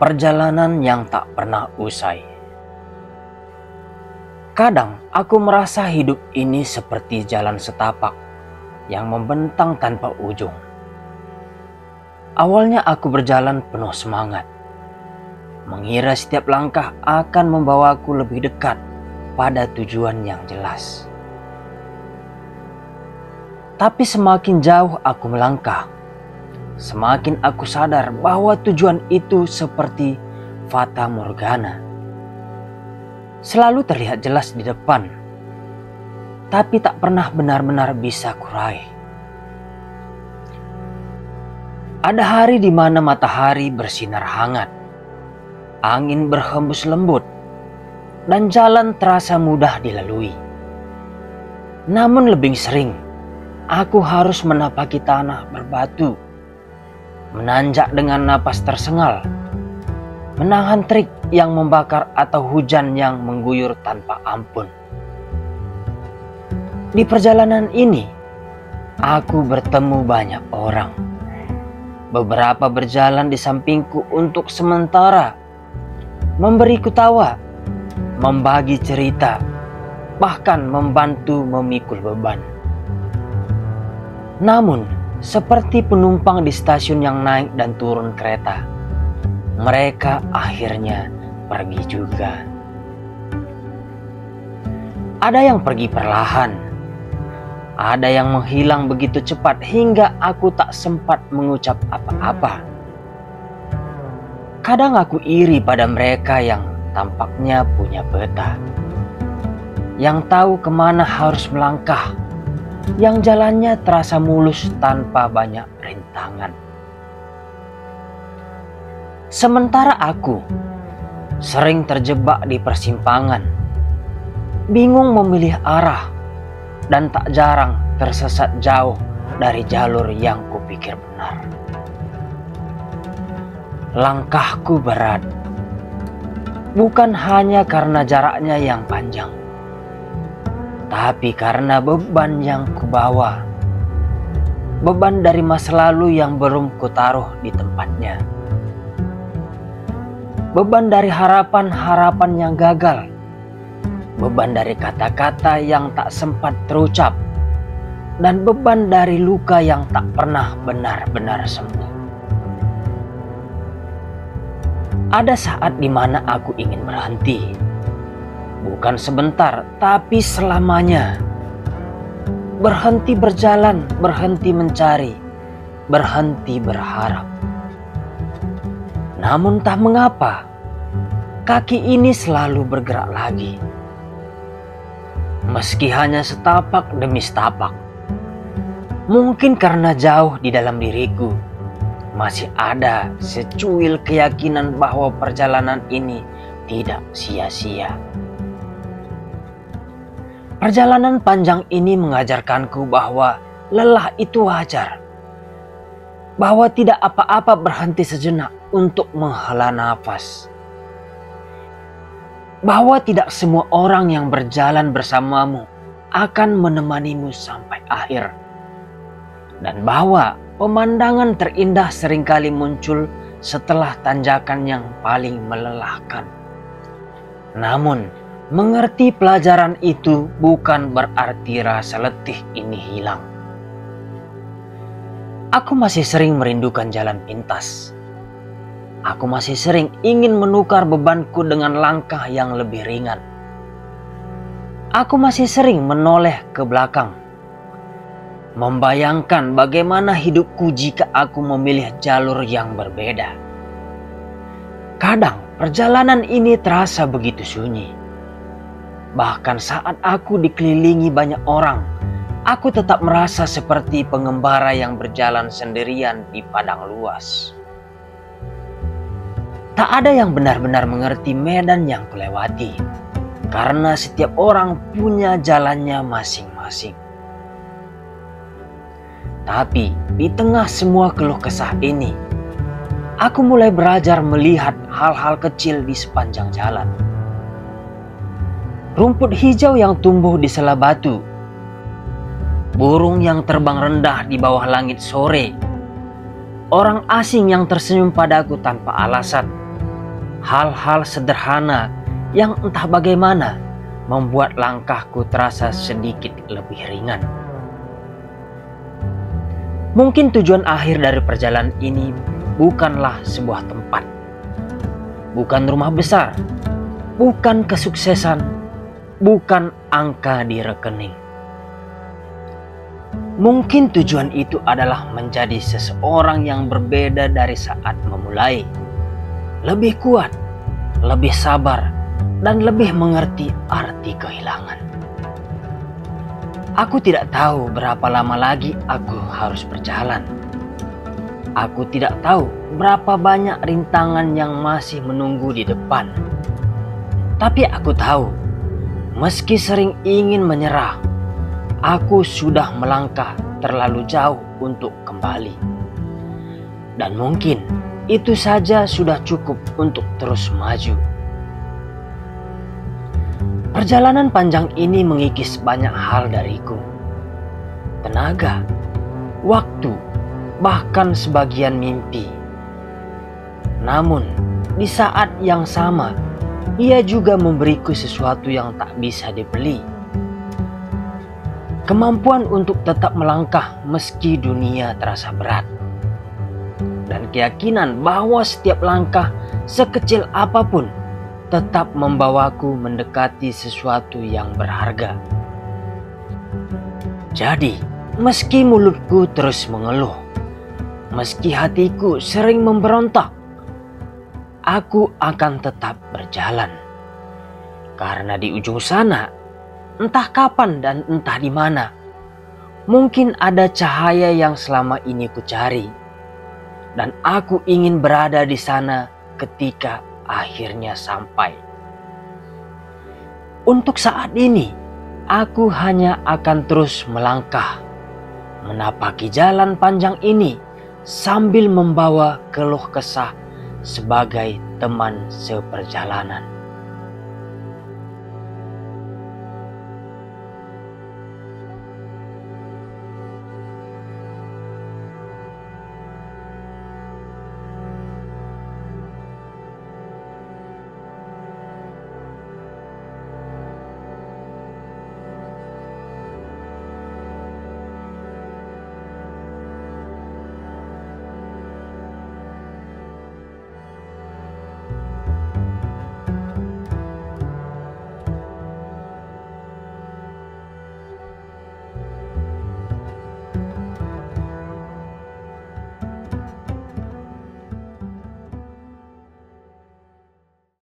Perjalanan yang tak pernah usai. Kadang aku merasa hidup ini seperti jalan setapak yang membentang tanpa ujung. Awalnya aku berjalan penuh semangat, mengira setiap langkah akan membawaku lebih dekat pada tujuan yang jelas. Tapi semakin jauh aku melangkah, semakin aku sadar bahwa tujuan itu seperti fata morgana. Selalu terlihat jelas di depan, tapi tak pernah benar-benar bisa kurai. Ada hari di mana matahari bersinar hangat, angin berhembus lembut, dan jalan terasa mudah dilalui. Namun lebih sering, aku harus menapaki tanah berbatu, menanjak dengan napas tersengal, menahan terik yang membakar atau hujan yang mengguyur tanpa ampun. Di perjalanan ini, aku bertemu banyak orang. Beberapa berjalan di sampingku untuk sementara, memberiku tawa, membagi cerita, bahkan membantu memikul beban. Namun, seperti penumpang di stasiun yang naik dan turun kereta, mereka akhirnya pergi juga. Ada yang pergi perlahan, ada yang menghilang begitu cepat hingga aku tak sempat mengucap apa-apa. Kadang aku iri pada mereka yang tampaknya punya peta, yang tahu kemana harus melangkah, yang jalannya terasa mulus tanpa banyak rintangan. Sementara aku sering terjebak di persimpangan, bingung memilih arah, dan tak jarang tersesat jauh dari jalur yang kupikir benar. Langkahku berat, bukan hanya karena jaraknya yang panjang, tapi karena beban yang kubawa, beban dari masa lalu yang belum kutaruh di tempatnya, beban dari harapan-harapan yang gagal, beban dari kata-kata yang tak sempat terucap, dan beban dari luka yang tak pernah benar-benar sembuh. Ada saat di mana aku ingin berhenti. Bukan sebentar, tapi selamanya. Berhenti berjalan, berhenti mencari, berhenti berharap. Namun tak mengapa, kaki ini selalu bergerak lagi. Meski hanya setapak demi setapak. Mungkin karena jauh di dalam diriku, masih ada secuil keyakinan bahwa perjalanan ini tidak sia-sia. Perjalanan panjang ini mengajarkanku bahwa lelah itu wajar. Bahwa tidak apa-apa berhenti sejenak untuk menghela nafas. Bahwa tidak semua orang yang berjalan bersamamu akan menemanimu sampai akhir. Dan bahwa pemandangan terindah seringkali muncul setelah tanjakan yang paling melelahkan. Namun, mengerti pelajaran itu bukan berarti rasa letih ini hilang. Aku masih sering merindukan jalan pintas. Aku masih sering ingin menukar bebanku dengan langkah yang lebih ringan. Aku masih sering menoleh ke belakang, membayangkan bagaimana hidupku jika aku memilih jalur yang berbeda. Kadang perjalanan ini terasa begitu sunyi. Bahkan saat aku dikelilingi banyak orang, aku tetap merasa seperti pengembara yang berjalan sendirian di padang luas. Tak ada yang benar-benar mengerti medan yang kulewati, karena setiap orang punya jalannya masing-masing. Tapi di tengah semua keluh kesah ini, aku mulai belajar melihat hal-hal kecil di sepanjang jalan. Rumput hijau yang tumbuh di sela batu, burung yang terbang rendah di bawah langit sore, orang asing yang tersenyum padaku tanpa alasan, Hal-hal sederhana yang entah bagaimana membuat langkahku terasa sedikit lebih ringan. Mungkin tujuan akhir dari perjalanan ini bukanlah sebuah tempat, bukan rumah besar, bukan kesuksesan, bukan angka di rekening. Mungkin tujuan itu adalah menjadi seseorang yang berbeda dari saat memulai. Lebih kuat, lebih sabar, dan lebih mengerti arti kehilangan. Aku tidak tahu berapa lama lagi aku harus berjalan. Aku tidak tahu berapa banyak rintangan yang masih menunggu di depan. Tapi aku tahu, meski sering ingin menyerah, aku sudah melangkah terlalu jauh untuk kembali. Dan mungkin itu saja sudah cukup untuk terus maju. Perjalanan panjang ini mengikis banyak hal dariku. Tenaga, waktu, bahkan sebagian mimpi. Namun, di saat yang sama, ia juga memberiku sesuatu yang tak bisa dibeli. Kemampuan untuk tetap melangkah meski dunia terasa berat. Dan keyakinan bahwa setiap langkah sekecil apapun tetap membawaku mendekati sesuatu yang berharga. Jadi, meski mulutku terus mengeluh, meski hatiku sering memberontak, aku akan tetap berjalan. Karena di ujung sana, entah kapan dan entah di mana, mungkin ada cahaya yang selama ini ku cari. Dan aku ingin berada di sana ketika akhirnya sampai. Untuk saat ini, aku hanya akan terus melangkah, menapaki jalan panjang ini sambil membawa keluh kesah sebagai teman seperjalanan.